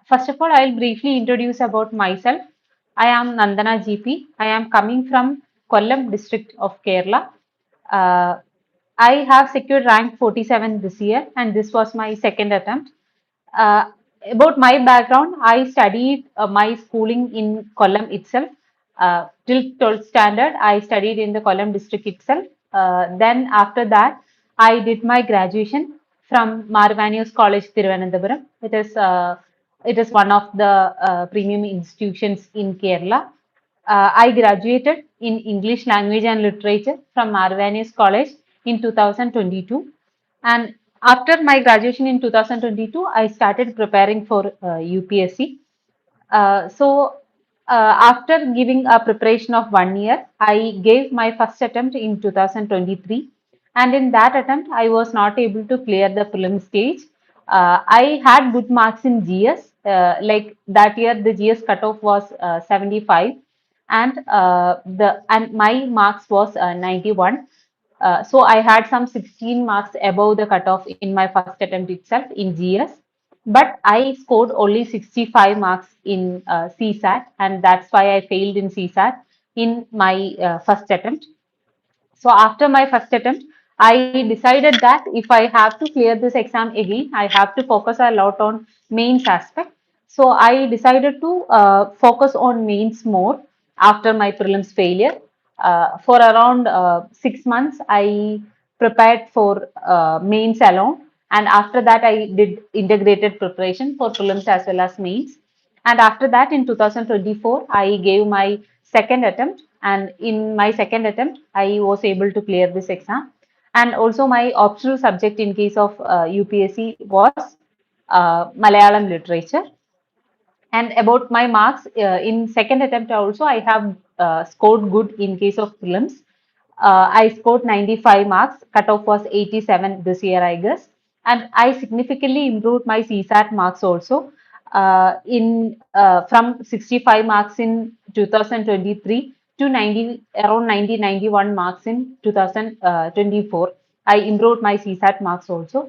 First of all, I'll briefly introduce about myself. I am Nandanaa GP. I am coming from Kollam district of Kerala. Uh, I have secured rank 47 this year, and this was my second attempt. Uh, about my background, I studied my schooling in Kollam itself. Till 12th standard, I studied in the Kollam district itself. Then after that, I did my graduation from Marvanius College, Thiruvananthapuram. It is one of the premium institutions in Kerala. I graduated in English Language and Literature from Marvanius College in 2022. And after my graduation in 2022, I started preparing for UPSC. After giving a preparation of 1 year, I gave my first attempt in 2023, and in that attempt, I was not able to clear the prelim stage. I had good marks in GS. Like that year, the GS cutoff was 75, and my marks was 91. So I had some 16 marks above the cutoff in my first attempt itself in GS, but I scored only 65 marks in CSAT, and that's why I failed in CSAT in my first attempt. So after my first attempt, I decided that if I have to clear this exam again, I have to focus a lot on mains aspect. So I decided to focus on mains more after my prelims failure. For around 6 months, I prepared for mains alone, and after that, I did integrated preparation for prelims as well as mains. And after that, in 2024, I gave my second attempt. And in my second attempt, I was able to clear this exam. And also, my optional subject in case of UPSC was Malayalam literature. And about my marks, in second attempt also, I have scored good in case of prelims. I scored 95 marks. Cutoff was 87 this year, I guess. And I significantly improved my CSAT marks also. In From 65 marks in 2023 to 90 around 91 marks in 2024. I improved my CSAT marks also.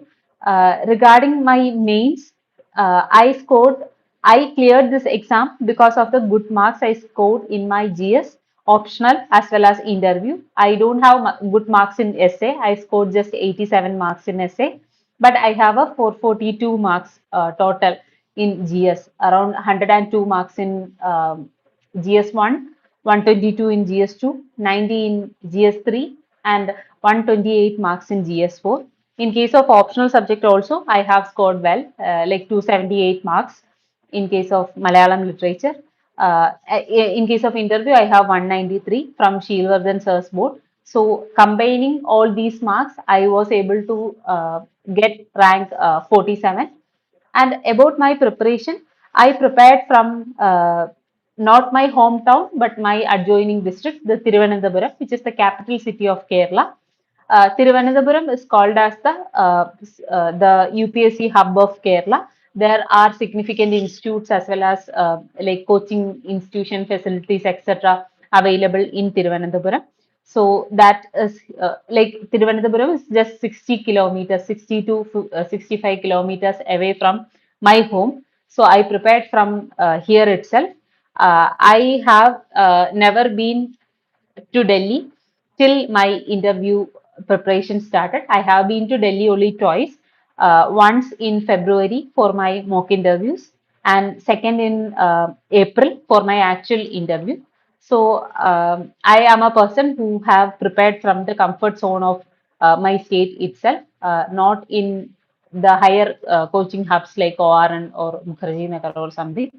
Regarding my mains, I cleared this exam because of the good marks I scored in my GS optional as well as interview. I don't have good marks in essay. I scored just 87 marks in essay, but I have a 442 marks total in GS, around 102 marks in GS1, 122 in GS2, 90 in GS3, and 128 marks in GS4. In case of optional subject also, I have scored well, like 278 marks in case of Malayalam literature. In case of interview, I have 193 from Shilvardhan Sir's board. So combining all these marks, I was able to get rank 47. And about my preparation, I prepared from not my hometown but my adjoining district, the Thiruvananthapuram, which is the capital city of Kerala. Thiruvananthapuram is called as the UPSC hub of Kerala. There are significant institutes as well as like coaching institution facilities, etc., available in Thiruvananthapuram. So that is like Thiruvananthapuram is just 60 kilometers, 60 to 65 kilometers away from my home. So I prepared from here itself. I have never been to Delhi till my interview preparation started. I have been to Delhi only twice. Once in February for my mock interviews, and second in April for my actual interview. So I am a person who have prepared from the comfort zone of my state itself, not in the higher coaching hubs like ORN or Mukherjee Nagar or something.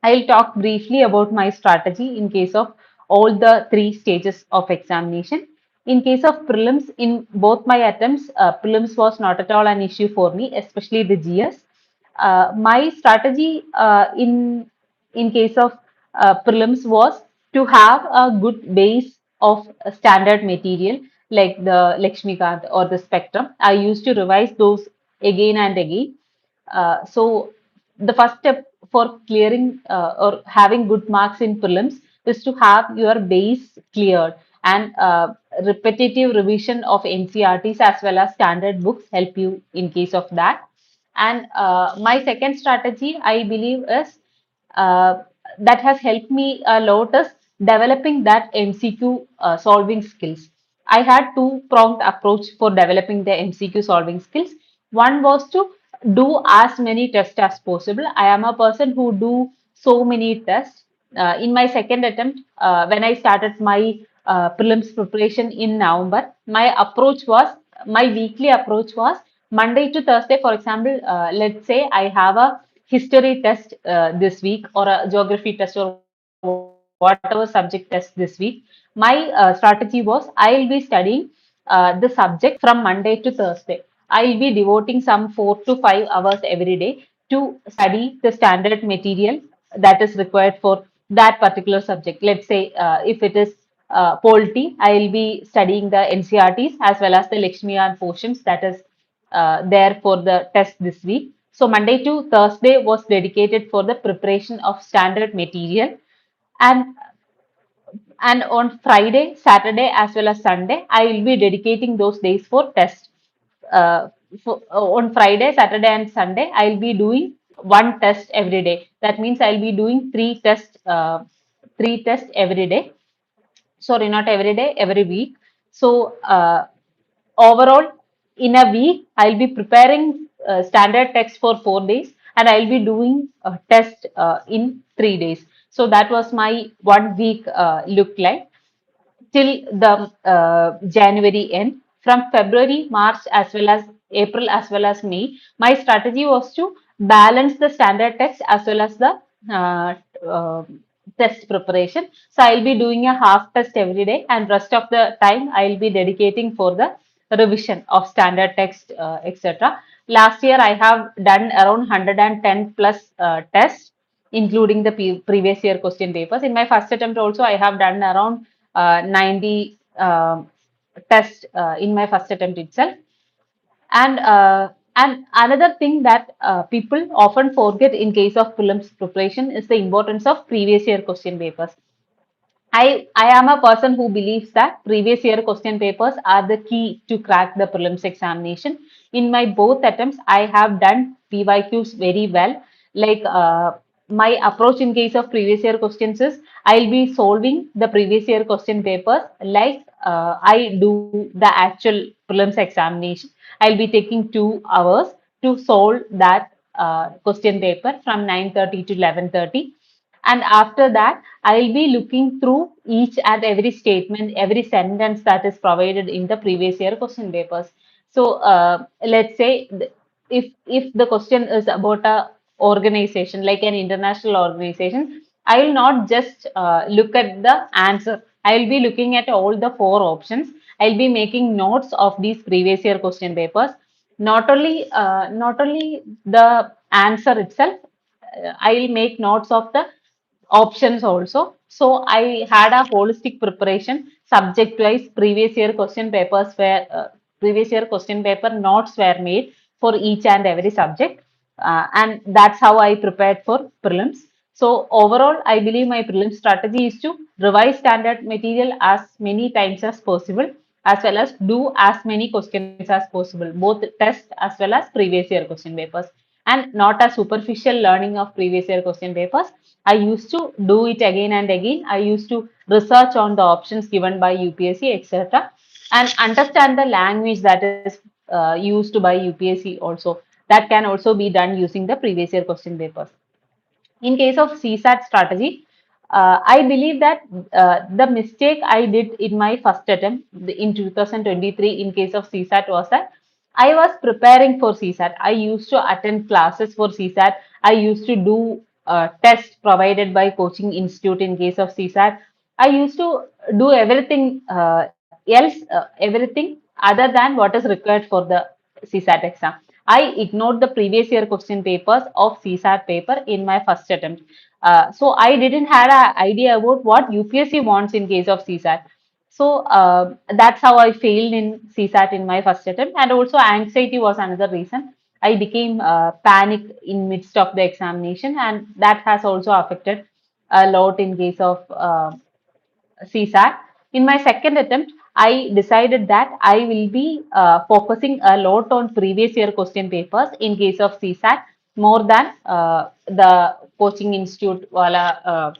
I'll talk briefly about my strategy in case of all the three stages of examination. In case of prelims, in both my attempts, prelims was not at all an issue for me, especially the GS. My strategy in case of prelims was to have a good base of standard material like the Lakshmikant or the Spectrum. I used to revise those again and again. So the first step for clearing or having good marks in prelims is to have your base cleared, and repetitive revision of NCERTs as well as standard books help you in case of that. And my second strategy, I believe, is uh, that has helped me a lot is developing that MCQ solving skills. I had two-pronged approach for developing the MCQ solving skills. One was to do as many tests as possible. I am a person who do so many tests. In my second attempt, when I started my prelims preparation in November, my weekly approach was Monday to Thursday. For example, let's say I have a history test this week, or a geography test, or whatever subject test this week. My strategy was I'll be studying the subject from Monday to Thursday. I'll be devoting some 4 to 5 hours every day to study the standard material that is required for that particular subject. Let's say if it is Polity, I'll be studying the NCERTs as well as the Lakshmian portions that is there for the test this week. So Monday to Thursday was dedicated for the preparation of standard material, and on Friday, Saturday, as well as Sunday, I will be dedicating those days for test. Uh, on Friday, Saturday, and Sunday, I will be doing one test every day. That means I'll be doing three tests every day. Sorry, not every day, every week. So overall, in a week, I'll be preparing standard text for 4 days, and I'll be doing a test in 3 days. So that was my 1 week look like till the January end. From February, March, as well as April, as well as May, my strategy was to balance the standard text as well as the uh, uh, test preparation. So I'll be doing a half test every day, and rest of the time I'll be dedicating for the revision of standard text, etc. Last year I have done around 110 plus tests, including the previous year question papers. In my first attempt also, I have done around 90 tests in my first attempt itself. And another thing that people often forget in case of prelims preparation is the importance of previous year question papers. I am a person who believes that previous year question papers are the key to crack the prelims examination. In my both attempts, I have done PYQs very well. Like my approach in case of previous year questions is I'll be solving the previous year question papers like I do the actual prelims examination. I'll be taking 2 hours to solve that question paper from 9:30 to 11:30, and after that I'll be looking through each and every statement, every sentence that is provided in the previous year question papers. So let's say if the question is about a organization like an international organization, I will not just look at the answer. I will be looking at all the four options. I'll be making notes of these previous year question papers. Not only the answer itself, I'll make notes of the options also. So I had a holistic preparation, subject wise. Previous year question paper notes were made for each and every subject, and that's how I prepared for prelims. So overall, I believe my prelim strategy is to revise standard material as many times as possible, as well as do as many questions as possible, both test as well as previous year question papers, and not a superficial learning of previous year question papers. I used to do it again and again. I used to research on the options given by UPSC, etc., and understand the language that is used by UPSC also. That can also be done using the previous year question papers. In case of CSAT strategy, I believe that the mistake I did in my first attempt in 2023 in case of CSAT was that I was preparing for CSAT. I used to attend classes for CSAT. I used to do tests provided by coaching institute in case of CSAT. I used to do everything everything other than what is required for the CSAT exam. I ignored the previous year question papers of CSAT paper in my first attempt. So I didn't have an idea about what UPSC wants in case of CSAT. So that's how I failed in CSAT in my first attempt. And also anxiety was another reason. I became panic in midst of the examination, and that has also affected a lot in case of CSAT. In my second attempt, I decided that I will be focusing a lot on previous year question papers in case of CSAT more than the coaching institute wala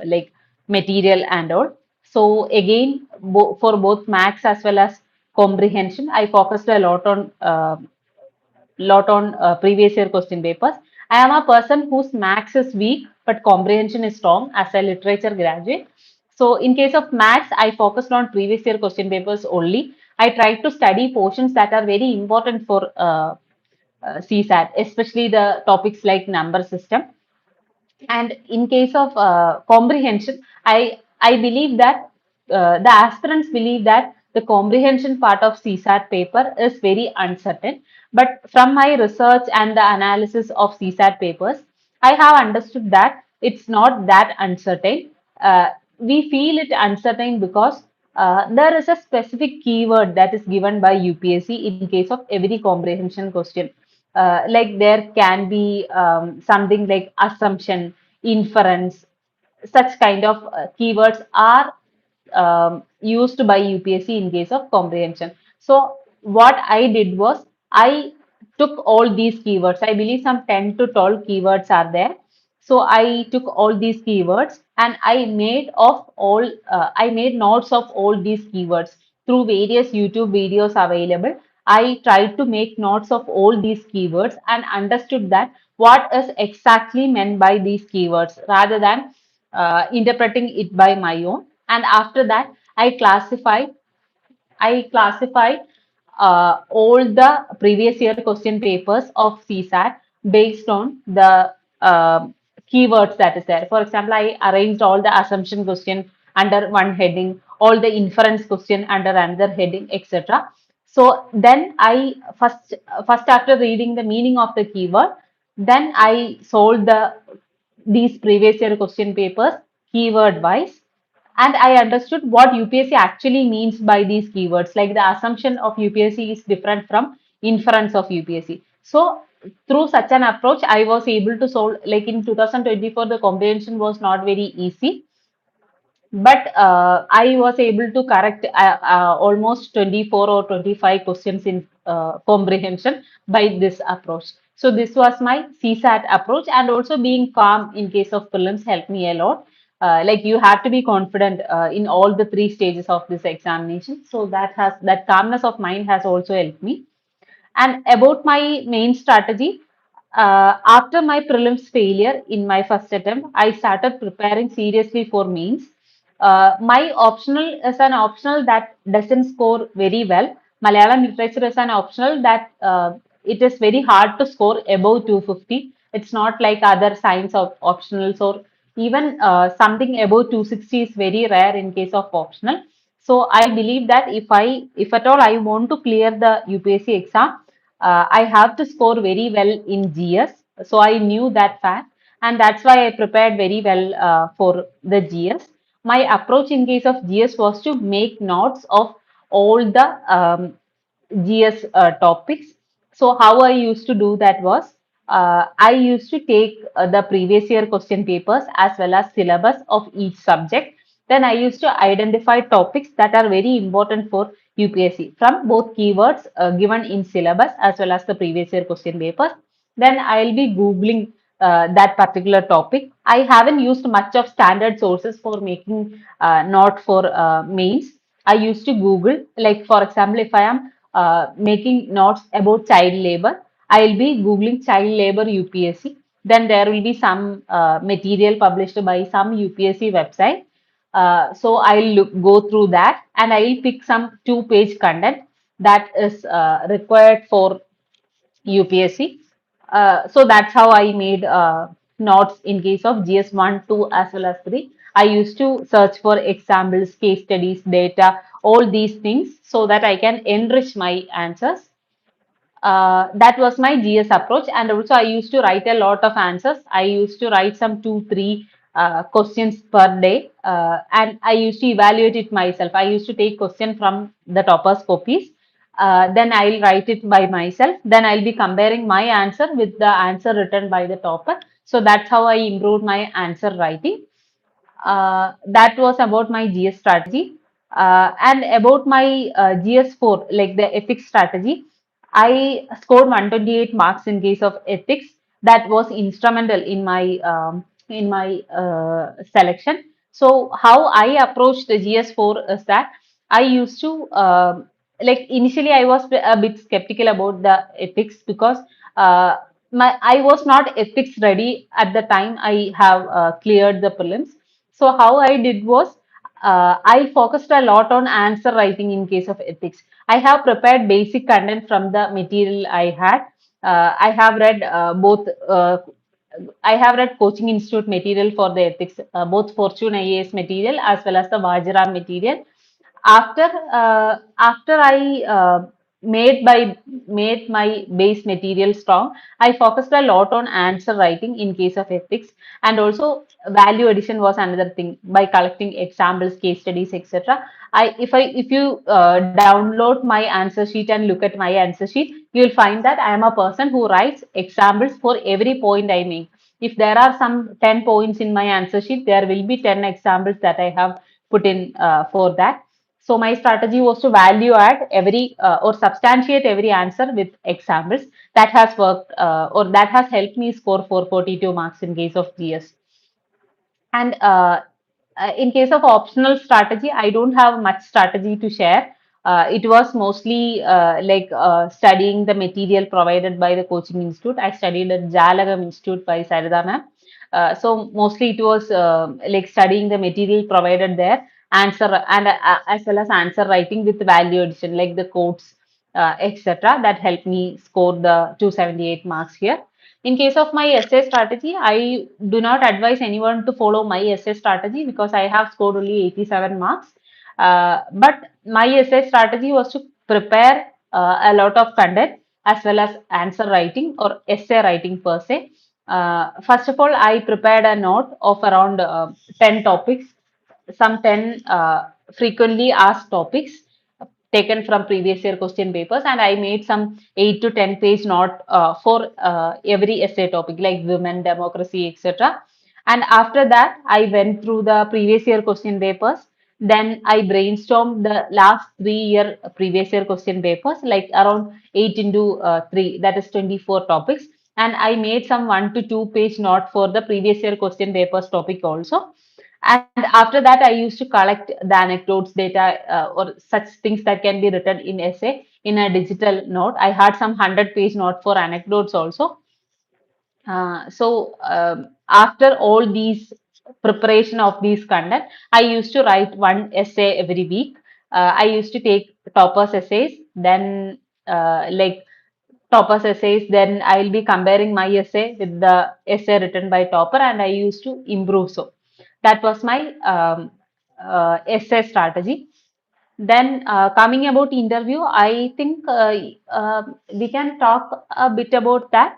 like material and all. So again, for both maths as well as comprehension, I focused a lot on previous year question papers. I am a person whose maths is weak but comprehension is strong as a literature graduate. So in case of maths, I focused on previous year question papers only. I tried to study portions that are very important for CSAT, especially the topics like number system. And in case of comprehension, I believe that the aspirants believe that the comprehension part of CSAT paper is very uncertain. But from my research and the analysis of CSAT papers, I have understood that it's not that uncertain. We feel it uncertain because there is a specific keyword that is given by UPSC in case of every comprehension question. Like there can be something like assumption, inference, such kind of keywords are used by UPSC in case of comprehension. So what I did was I took all these keywords. I believe some 10 to 12 keywords are there. So I took all these keywords and I made notes of all these keywords through various YouTube videos available. I tried to make notes of all these keywords and understood that what is exactly meant by these keywords rather than interpreting it by my own. And after that, I classified all the previous year question papers of CSAT based on the keywords that is there. For example, I arranged all the assumption question under one heading, all the inference question under another heading, etc. So then I first after reading the meaning of the keyword, then I solved these previous year question papers keyword wise, and I understood what UPSC actually means by these keywords. Like the assumption of UPSC is different from inference of UPSC. So through such an approach, I was able to solve. Like in 2024, the comprehension was not very easy, but I was able to correct almost 24 or 25 questions in comprehension by this approach. So this was my CSAT approach, and also being calm in case of prelims helped me a lot. Like you have to be confident in all the three stages of this examination. So that calmness of mind has also helped me. And about my main strategy, after my prelims failure in my first attempt, I started preparing seriously for mains. My optional is an optional that doesn't score very well. Malayalam literature is an optional that it is very hard to score above 250. It's not like other science of optionals, or even something above 260 is very rare in case of optional. So I believe that if at all I want to clear the UPSC exam, I have to score very well in GS. So I knew that fact, and that's why I prepared very well for the GS. My approach in case of GS was to make notes of all the GS topics. So how I used to do that was I used to take the previous year question papers as well as syllabus of each subject. Then I used to identify topics that are very important for UPSC from both keywords given in syllabus as well as the previous year question papers. Then I'll be Googling that particular topic. I haven't used much of standard sources for making note for mains. I used to Google, like for example, if I am making notes about child labor, I'll be Googling child labor UPSC. Then there will be some material published by some UPSC website. So I'll go through that and I'll pick some two-page content that is required for UPSC. So that's how I made notes in case of GS 1, 2 as well as 3. I used to search for examples, case studies, data, all these things so that I can enrich my answers. That was my GS approach, and also I used to write a lot of answers. I used to write some 2 3 questions per day, and I used to evaluate it myself. I used to take question from the toppers copies, then I'll write it by myself, then I'll be comparing my answer with the answer written by the topper. So that's how I improved my answer writing. That was about my GS strategy. And about my GS4, like the ethics strategy, I scored 128 marks in case of ethics. That was instrumental in my selection. So how I approached the GS4 is that I used to like initially I was a bit skeptical about the ethics because uh, I was not ethics ready at the time I have cleared the prelims. So how I did was I focused a lot on answer writing in case of ethics. I have prepared basic content from the material I had. I have read both. I have read Coaching Institute material for the ethics, both Fortune IAS material as well as the Vajaram material. After I made my base material strong, I focused a lot on answer writing in case of ethics, and also value addition was another thing by collecting examples, case studies, etc. If you download my answer sheet and look at my answer sheet, you will find that I am a person who writes examples for every point I make. If there are some 10 points in my answer sheet, there will be 10 examples that I have put in for that. So my strategy was to value add every or substantiate every answer with examples. That has worked or that has helped me score 442 marks in case of GS. And in case of optional strategy, I don't have much strategy to share. It was mostly studying the material provided by the coaching institute. I studied at Jalagam Institute by Sarada ma'am. So mostly it was like studying the material provided there, answer and as well as answer writing with value addition, like the quotes, etc. That helped me score the 278 marks here. In case of my essay strategy, I do not advise anyone to follow my essay strategy because I have scored only 87 marks. But my essay strategy was to prepare a lot of content as well as answer writing or essay writing per se. First of all, I prepared a note of around 10 topics, some 10 frequently asked topics taken from previous year question papers, and I made some 8 to 10 page note for every essay topic like women, democracy, etc. And after that, I went through the previous year question papers. Then I brainstormed the last 3 year previous year question papers, like around 8 into 3, that is 24 topics. And I made some 1 to 2 page note for the previous year question papers topic also. And after that, I used to collect the anecdotes, data, or such things that can be written in essay in a digital note. I had some 100-page note for anecdotes also. After all these preparation of these content, I used to write one essay every week. I used to take toppers essays, then like toppers essays, then I'll be comparing my essay with the essay written by topper, and I used to improve. So that was my essay strategy. Then coming about interview, I think we can talk a bit about that.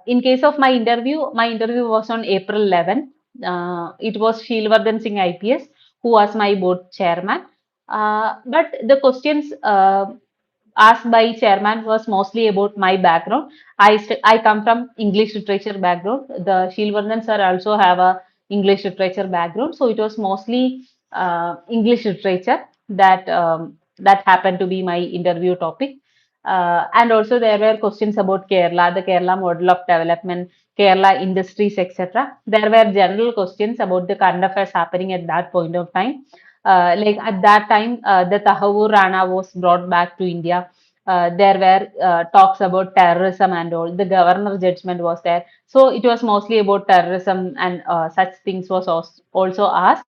In case of my interview was on April 11. It was Shilvardhan Singh IPS who was my board chairman. But the questions asked by chairman was mostly about my background. I come from English literature background. The Shilvardhan sir also have a English literature background, so it was mostly English literature that happened to be my interview topic. And also there were questions about Kerala, the Kerala model of development, Kerala industries, etc. There were general questions about the current affairs happening at that point of time. Like at that time, the Tahawur Rana was brought back to India. There were talks about terrorism and all. The governor judgment was there. So it was mostly about terrorism and such things was also asked.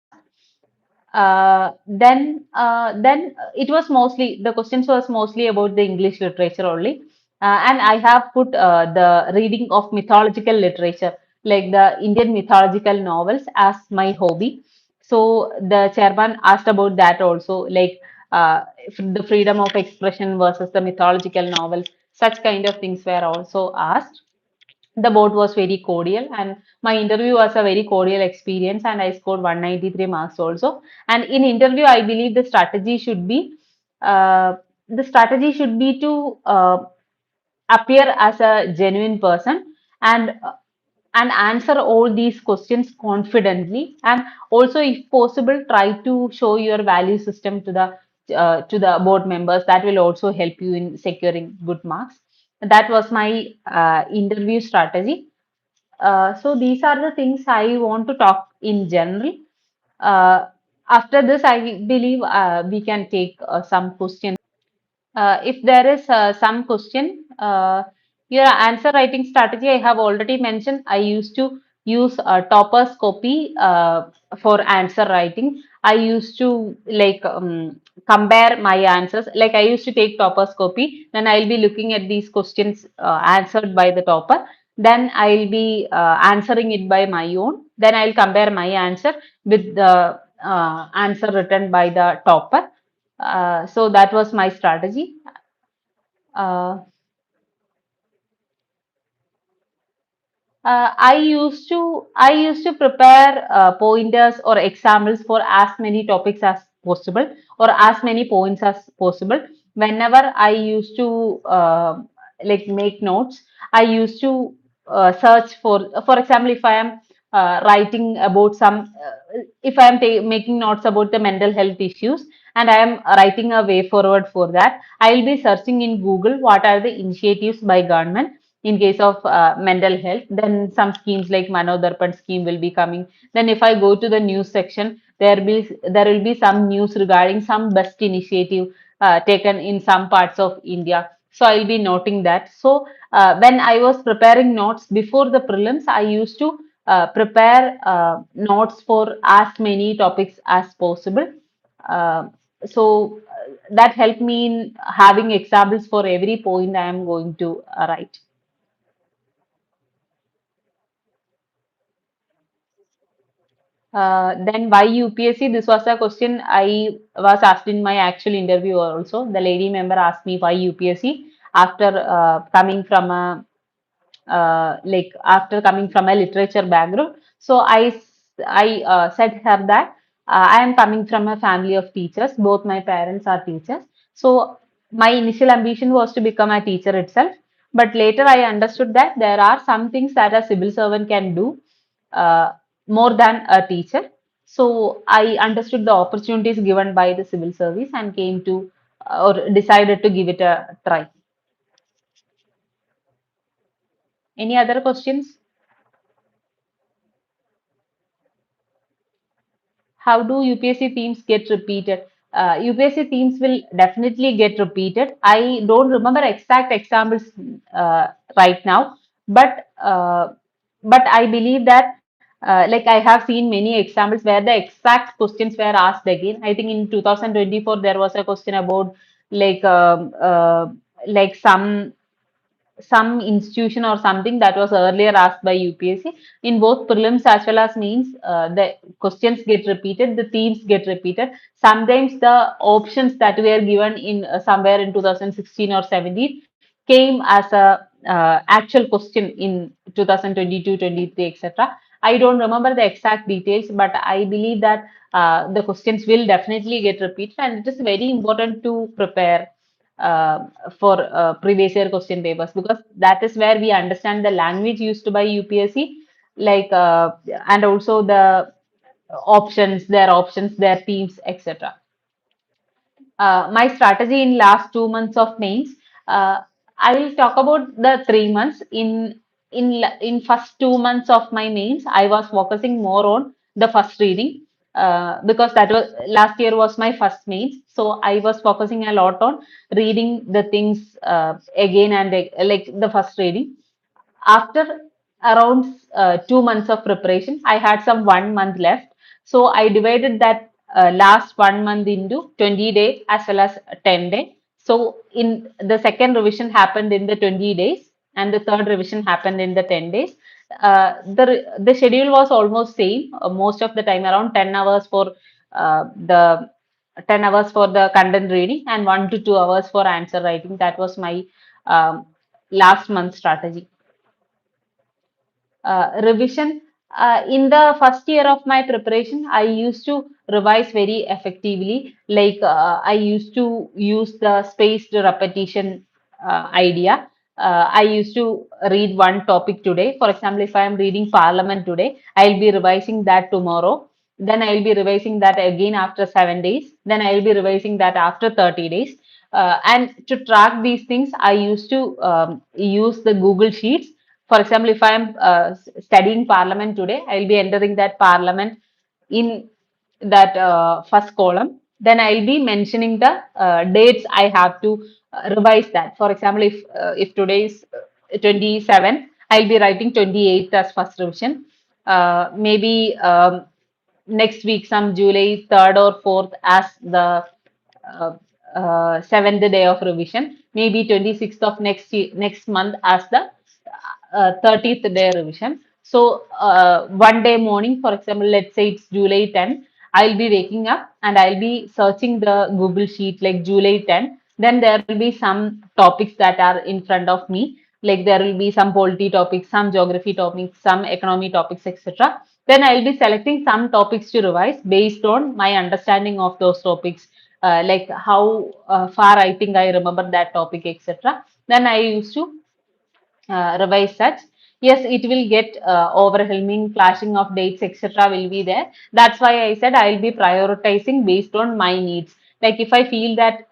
Then it was mostly the questions was mostly about the English literature only, and I have put the reading of mythological literature like the Indian mythological novels as my hobby. So the chairman asked about that also, like the freedom of expression versus the mythological novels. Such kind of things were also asked. The board was very cordial, and my interview was a very cordial experience, and I scored 193 marks also. And in interview, I believe uh, the strategy should be to appear as a genuine person, and and answer all these questions confidently, and also if possible try to show your value system to the board members. That will also help you in securing good marks. That was my interview strategy. So these are the things I want to talk in general. uh, After this I believe we can take some questions. If there is some question, your answer writing strategy, I have already mentioned. I used to use Topper's copy for answer writing. I used to compare my answers. Like I used to take Topper's copy, then I'll be looking at these questions answered by the topper. Then I'll be answering it by my own. Then I'll compare my answer with the answer written by the topper. So that was my strategy. Uh, I used to prepare pointers or examples for as many topics as possible or as many points as possible. Whenever I used to make notes, I used to search for example, if I am writing about if I am making notes about the mental health issues and I am writing a way forward for that, I will be searching in Google what are the initiatives by government in case of mental health. Then some schemes like Manodarpan scheme will be coming. Then if I go to the news section, there will be some news regarding some best initiative taken in some parts of India. So I'll be noting that. So when I was preparing notes before the prelims, I used to prepare notes for as many topics as possible. Uh, that helped me in having examples for every point I am going to write. Then why UPSC? This was a question I was asked in my actual interview also. The lady member asked me why UPSC after coming from a after coming from a literature background. So I said her that I am coming from a family of teachers. Both my parents are teachers. So my initial ambition was to become a teacher itself. But later I understood that there are some things that a civil servant can do uh, more than a teacher. So I understood the opportunities given by the civil service and came to or decided to give it a try. Any other questions? How do UPSC themes get repeated? UPSC themes will definitely get repeated. I don't remember exact examples right now, but I believe that like I have seen many examples where the exact questions were asked again. I think in 2024 there was a question about like um, uh, like some institution or something that was earlier asked by UPSC. In both prelims as well as mains, the questions get repeated, the themes get repeated. Sometimes the options that were given in somewhere in 2016 or 17 came as a actual question in 2022, 23, etc. I don't remember the exact details, but I believe that the questions will definitely get repeated, and it is very important to prepare uh, for previous year question papers, because that is where we understand the language used by UPSC, and also the options, their themes, etc. My strategy in last 2 months of mains. Uh, I will talk about the 3 months. In first 2 months of my mains, I was focusing more on the first reading because that was last year was my first mains. So I was focusing a lot on reading the things again and like the first reading. After around 2 months of preparation, I had some 1 month left. So I divided that last 1 month into 20 days as well as 10 days. So in the second revision happened in the 20 days and the third revision happened in the 10 days. The schedule was almost same most of the time, around 10 hours for the 10 hours for the content reading and 1 to 2 hours for answer writing. That was my last month strategy. Revision. In the first year of my preparation, I used to revise very effectively. I used to use the spaced repetition idea. I used to read one topic today. For example, if I am reading Parliament today, I'll be revising that tomorrow. Then I'll be revising that again after 7 days. Then I'll be revising that after 30 days. And to track these things, I used to use the Google Sheets. For example, if I am studying Parliament today, I'll be entering that Parliament in that first column. Then I'll be mentioning the dates I have to revise that. For example, if today is 27, I'll be writing 28th as first revision. Maybe next week, some July 3rd or 4th as the uh, seventh day of revision. Maybe 26th of next month as the 30th day revision. So one day morning, for example, let's say it's July 10, I'll be waking up and I'll be searching the Google sheet like July 10. Then there will be some topics that are in front of me. Like there will be some polity topics, some geography topics, some economy topics, etc. Then I'll be selecting some topics to revise based on my understanding of those topics, like how far I think I remember that topic, etc. Then I used to revise such. Yes, it will get overwhelming, clashing of dates, etc. will be there. That's why I said I'll be prioritizing based on my needs. Like if I feel that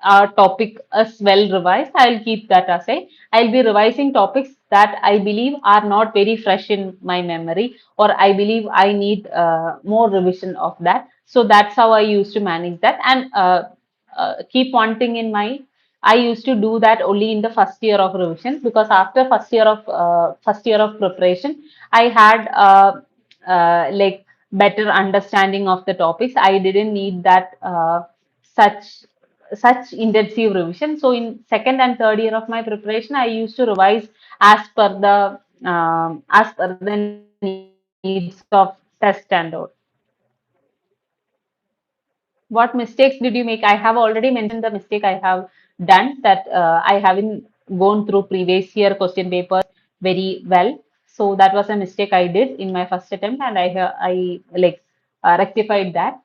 our topic is well revised, I'll keep that aside. I'll be revising topics that I believe are not very fresh in my memory, or I believe I need more revision of that. So that's how I used to manage that, and keep one thing in mind. I used to do that only in the first year of revision, because after first year of preparation, I had like better understanding of the topics. I didn't need that such such intensive revision. So in second and third year of my preparation, I used to revise as per the needs of test and all. What mistakes did you make? I have already mentioned the mistake I have done, that I haven't gone through previous year question papers very well. So that was a mistake I did in my first attempt, and I like rectified that.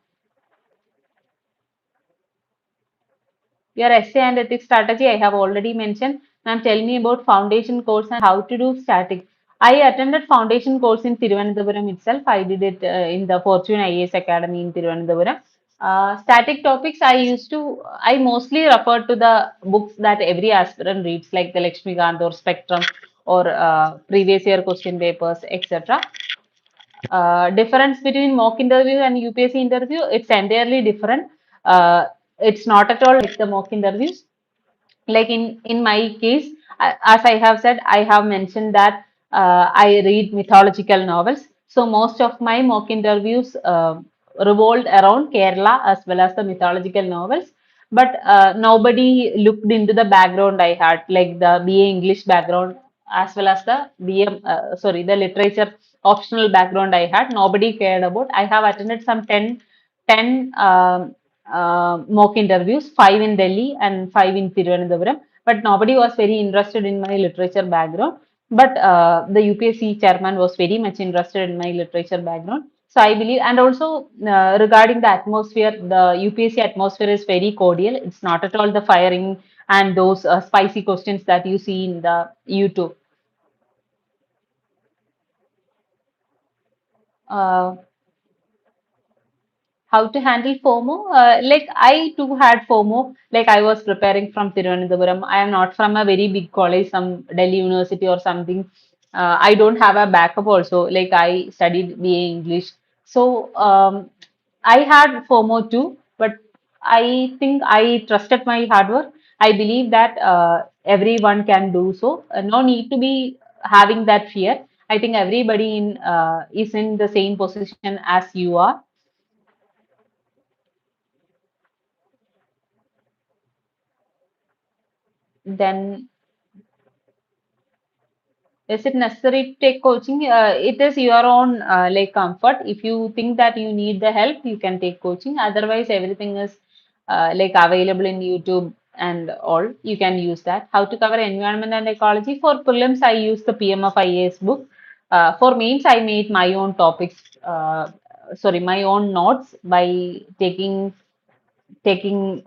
Your essay and ethics strategy, I have already mentioned. Ma'am, tell me about foundation course and how to do static. I attended foundation course in Thiruvananthapuram itself. I did it in the Fortune IAS Academy in Thiruvananthapuram. Static topics, I mostly refer to the books that every aspirant reads, like the Lakshmikant or Spectrum or previous year question papers, etc. Difference between mock interview and UPSC interview, it's entirely different. Uh, it's not at all like the mock interviews. Like in my case, as I have said, I have mentioned that I read mythological novels. So most of my mock interviews revolved around Kerala as well as the mythological novels. But nobody looked into the background I had, like the BA English background as well as the the literature optional background I had. Nobody cared about. I have attended some 10 mock interviews, 5 in Delhi and 5 in Thiruvananthapuram, but nobody was very interested in my literature background. But the UPSC chairman was very much interested in my literature background. So I believe, and also regarding the atmosphere, the UPSC atmosphere is very cordial. It's not at all the firing and those spicy questions that you see in the YouTube. Uh, How to handle FOMO? Like I too had FOMO. Like I was preparing from Thiruvananthapuram. I am not from a very big college, some Delhi University or something. I don't have a backup also. Like I studied BA English. So I had FOMO too, but I think I trusted my hard work. I believe that everyone can do so. No need to be having that fear. I think everybody is in the same position as you are. Then is it necessary to take coaching? It is your own like comfort. If you think that you need the help, you can take coaching. Otherwise, everything is like available in YouTube and all. You can use that. How to cover environment and ecology. For prelims, I use the PM of IAS book. For mains, I made my own topics. Sorry, my own notes by taking taking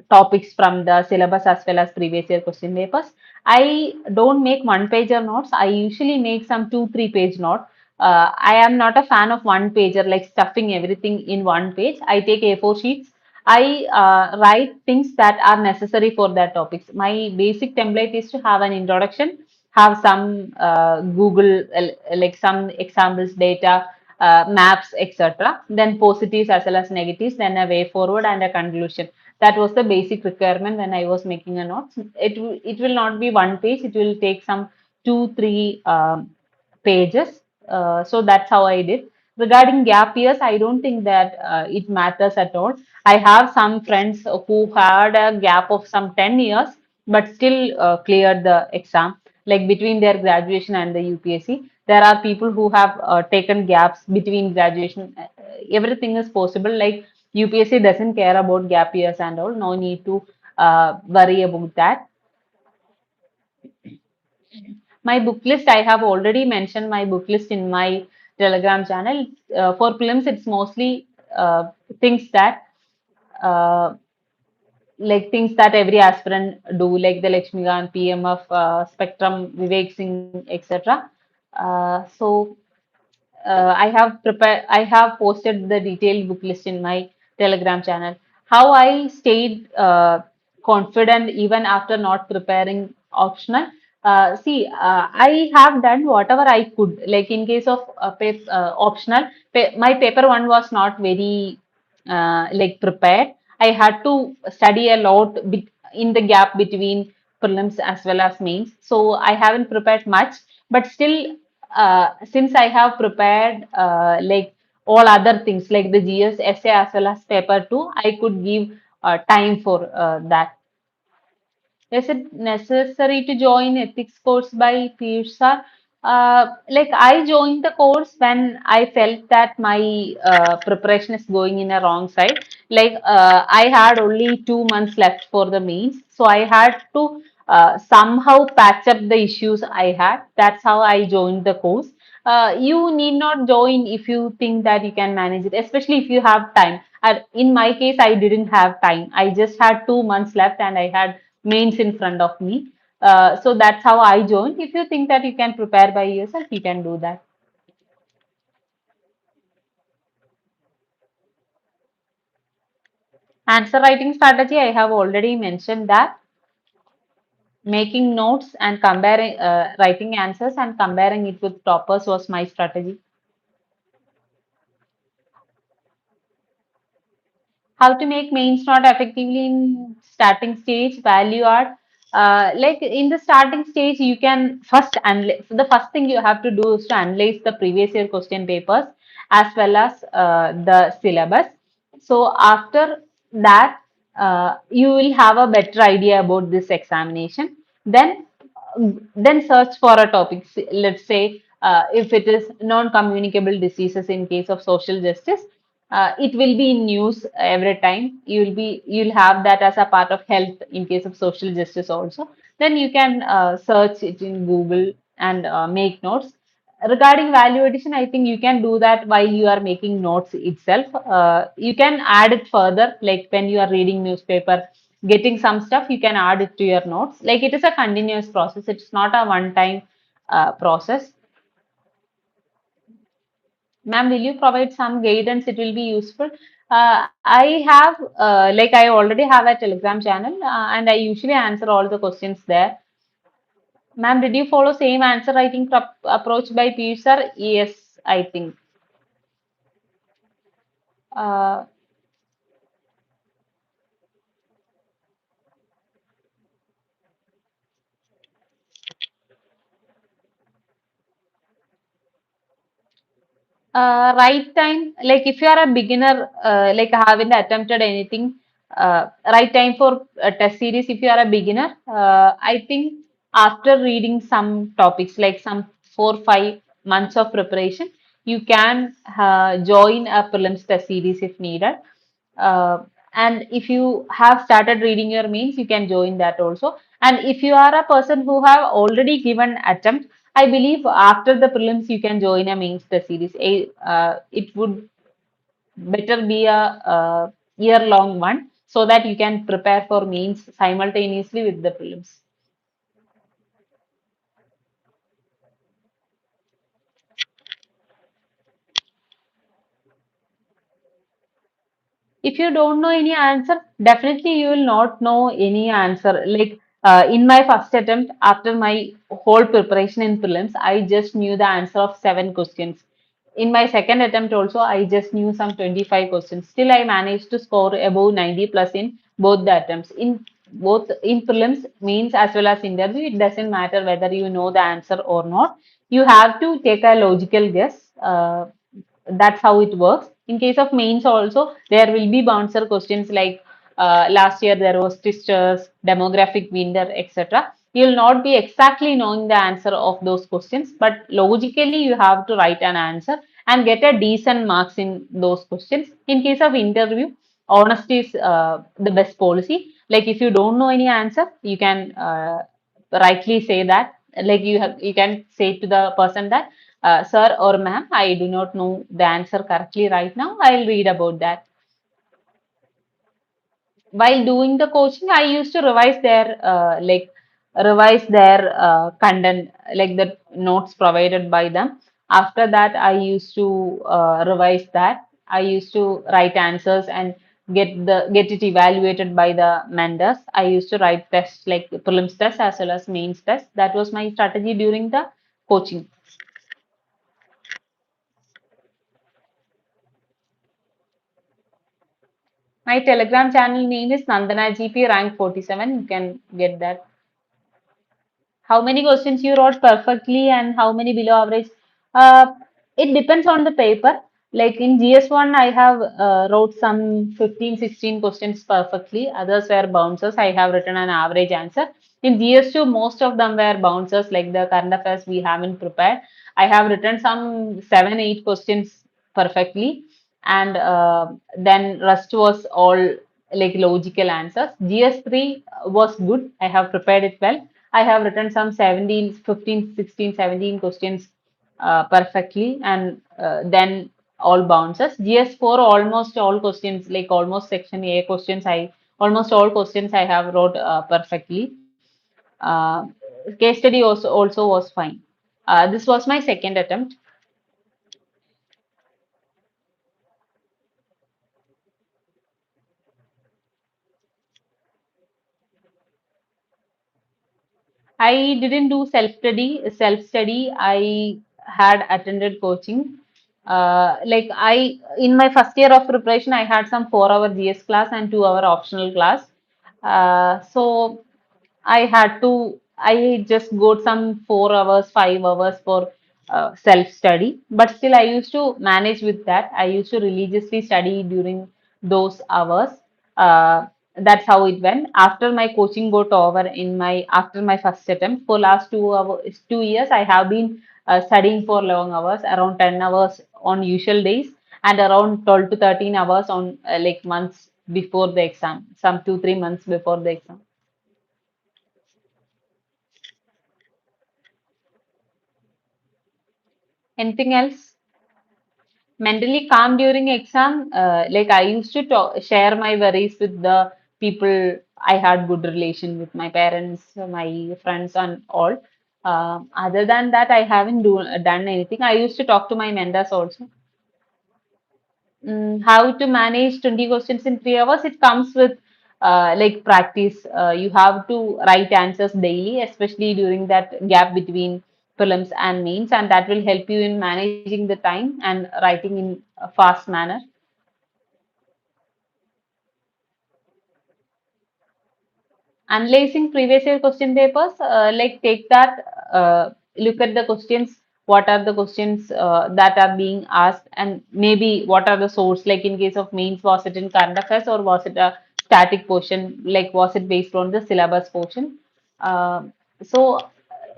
topics from the syllabus as well as previous year question papers. I don't make one pager notes. I usually make some 2 3 page note. I am not a fan of one pager, like stuffing everything in one page. I take A4 sheets. I write things that are necessary for that topics. My basic template is to have an introduction, have some Google, like some examples, data, maps, etc. Then positives as well as negatives, then a way forward and a conclusion. That was the basic requirement when I was making a notes. It will not be one page. It will take some 2 3 pages. So that's how I did. Regarding gap years, I don't think that it matters at all. I have some friends who had a gap of some 10 years but still cleared the exam, like between their graduation and the UPSC. There are people who have taken gaps between graduation. Everything is possible. Like UPSC doesn't care about gap years and all. No need to worry about that. My book list, I have already mentioned my book list in my Telegram channel. For films, it's mostly things that uh, like things that every aspirant do, like the Lakshmikant, PMF, Spectrum, Vivek Singh, etc. I have posted the detailed book list in my Telegram channel. How I stayed confident even after not preparing optional. I have done whatever I could. Like in case of optional, my paper one was not very like prepared. I had to study a lot in the gap between prelims as well as mains. So I haven't prepared much, but still, since I have prepared like all other things like the GS essay as well as paper two, I could give time for that. Is it necessary to join ethics course by peers, sir? Like I joined the course when I felt that my preparation is going in a wrong side. Like I had only 2 months left for the mains, so I had to somehow patch up the issues I had. That's how I joined the course. You need not join if you think that you can manage it, especially if you have time. In my case, I didn't have time. I just had 2 months left and I had mains in front of me. So that's how I joined. If you think that you can prepare by yourself, you can do that. Answer writing strategy, I have already mentioned that making notes and comparing, writing answers and comparing it with toppers was my strategy. How to make mains not effectively in starting stage, value add. Like in the starting stage, you can first analyze. The first thing you have to do is to analyze the previous year question papers as well as the syllabus. So after that, you will have a better idea about this examination. Then then search for a topic. Let's say if it is non-communicable diseases in case of social justice, it will be in news every time. You'll have that as a part of health in case of social justice also. Then you can search it in Google and make notes. Regarding value addition, I think you can do that while you are making notes itself. You can add it further, like when you are reading newspaper, getting some stuff, you can add it to your notes. Like it is a continuous process. It's not a one-time process. Ma'am, will you provide some guidance? It will be useful. I have, like I already have a Telegram channel and I usually answer all the questions there. Ma'am, did you follow same answer writing approach by Piyush sir? Yes, I think. Uh, right time, like if you are a beginner, like haven't attempted anything, right time for a test series. If you are a beginner, I think after reading some topics, like some 4 5 months of preparation, you can join a prelims test series if needed. Uh, and if you have started reading your mains, you can join that also. And if you are a person who have already given attempt, I believe after the prelims you can join a mains test series. It would better be a year long one. so that you can prepare for mains simultaneously with the prelims. If you don't know any answer, definitely you will not know any answer. Like in my first attempt, after my whole preparation in prelims, I just knew the answer of 7 questions. In my second attempt also, I just knew some 25 questions. Still, I managed to score above 90 plus in both the attempts. In both in prelims, means as well as interview, it doesn't matter whether you know the answer or not. You have to take a logical guess. That's how it works. In case of mains also, there will be bouncer questions like last year there was testers, demographic window, etc. You will not be exactly knowing the answer of those questions, but logically you have to write an answer and get a decent marks in those questions. In case of interview, honesty is the best policy. Like if you don't know any answer, you can rightly say that. Like you can say to the person that sir or ma'am, I do not know the answer correctly right now. I'll read about that. While doing the coaching, I used to revise their content, like the notes provided by them. After that, I used to revise that. I used to write answers and get it evaluated by the mentors. I used to write tests like prelims test as well as mains test. That was my strategy during the coaching. My Telegram channel name is Nandanaa GP rank 47. You can get that. How many questions you wrote perfectly and how many below average? Uh, it depends on the paper. Like in GS1, I have wrote some 15, 16 questions perfectly. Others were bouncers. I have written an average answer. In GS2, most of them were bouncers, like the current affairs we haven't prepared. I have written some 7, 8 questions perfectly, and then rest was all like logical answers. GS3 was good. I have prepared it well. I have written some 17, 15, 16, 17 questions perfectly, and then all bounces. GS4 almost all questions, like almost section A questions, I almost all questions I have wrote perfectly. Uh, Case study also was fine. This was my second attempt. I didn't do self study. Self study, I had attended coaching. Like I, in my first year of preparation, I had some 4 hour GS class and 2 hour optional class. So I had to, I just got some 4 hours, 5 hours for self study. But still, I used to manage with that. I used to religiously study during those hours. Uh, that's how it went. After my coaching got over in my after my first attempt for last 2 hours, 2 years, I have been studying for long hours, around 10 hours on usual days, and around 12 to 13 hours on like months before the exam, some 2, 3 months before the exam. Anything else? Mentally calm during exam, like I used to share my worries with the people. I had good relation with my parents, my friends, and all. Other than that, I haven't done anything. I used to talk to my mentors also. How to manage 20 questions in 3 hours? It comes with like practice. You have to write answers daily, especially during that gap between prelims and mains, and that will help you in managing the time and writing in a fast manner. Analyzing previous year question papers, like take that, look at the questions, what are the questions that are being asked, and maybe what are the source. Like in case of mains, was it in current affairs or was it a static portion? Like was it based on the syllabus portion? Uh, so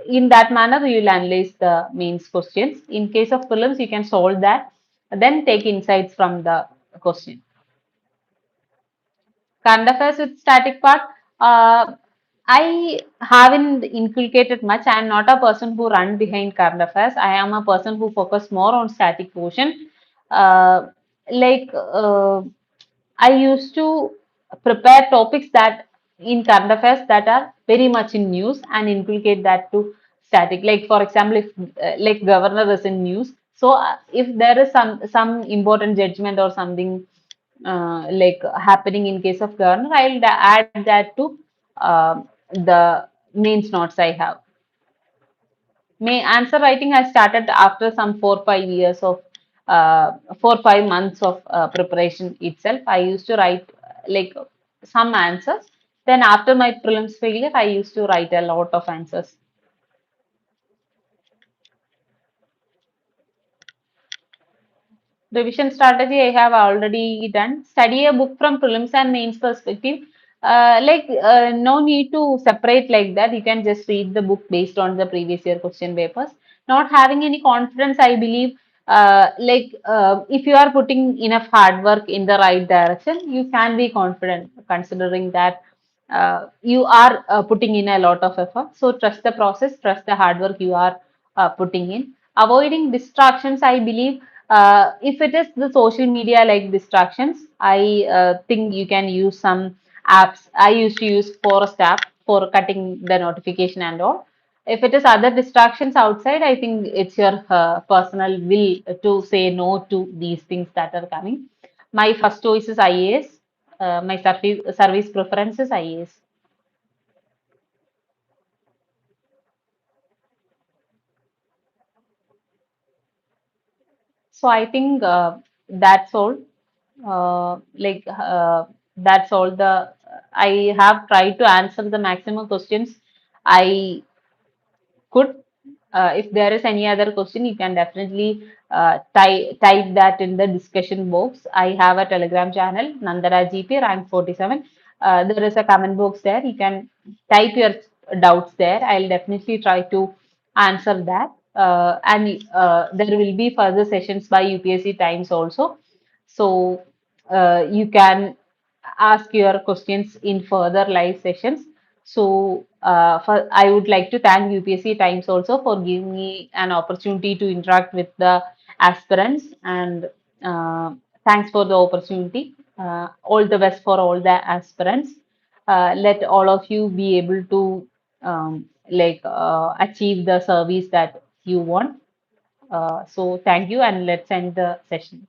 in that manner, you will analyze the mains questions. In case of prelims, you can solve that, then take insights from the question. Current affairs with static part, I haven't inculcated much. I am not a person who run behind current affairs. I am a person who focus more on static portion. Uh, like I used to. prepare topics that in current affairs that are very much in news and inculcate that to static. Like for example, if like governor is in news, so if there is some important judgment or something like happening in case of governor, I'll add that to the mains notes I have. May answer writing has started after some 4 5 years of 4 5 months of preparation itself. I used to write like some answers. Then after my prelims failure, I used to write a lot of answers. Revision strategy I have already done. Study a book from prelims and mains perspective. No need to separate like that. You can just read the book based on the previous year question papers. Not having any confidence, I believe. If you are putting enough hard work in the right direction, you can be confident considering that you are putting in a lot of effort. So trust the process, trust the hard work you are putting in. Avoiding distractions, I believe if it is the social media like distractions, I think you can use some apps. I used to use Forest app for cutting the notification and all. If it is other distractions outside, I think it's your personal will to say no to these things that are coming. My first choice is IAS. My service preference is IAS. So I think that's all. Uh, like uh, that's all the I have tried to answer the maximum questions I could. If there is any other question, you can definitely type that in the discussion box. I have a Telegram channel, Nandana GP rank 47. There is a comment box there. You can type your doubts there. I'll definitely try to answer that. And there will be further sessions by UPSC Times also. So you can ask your questions in further live sessions. So, I would like to thank UPSC Times also for giving me an opportunity to interact with the aspirants, and thanks for the opportunity. All the best for all the aspirants. Let all of you be able to achieve the service that you want. So, thank you, and let's end the session.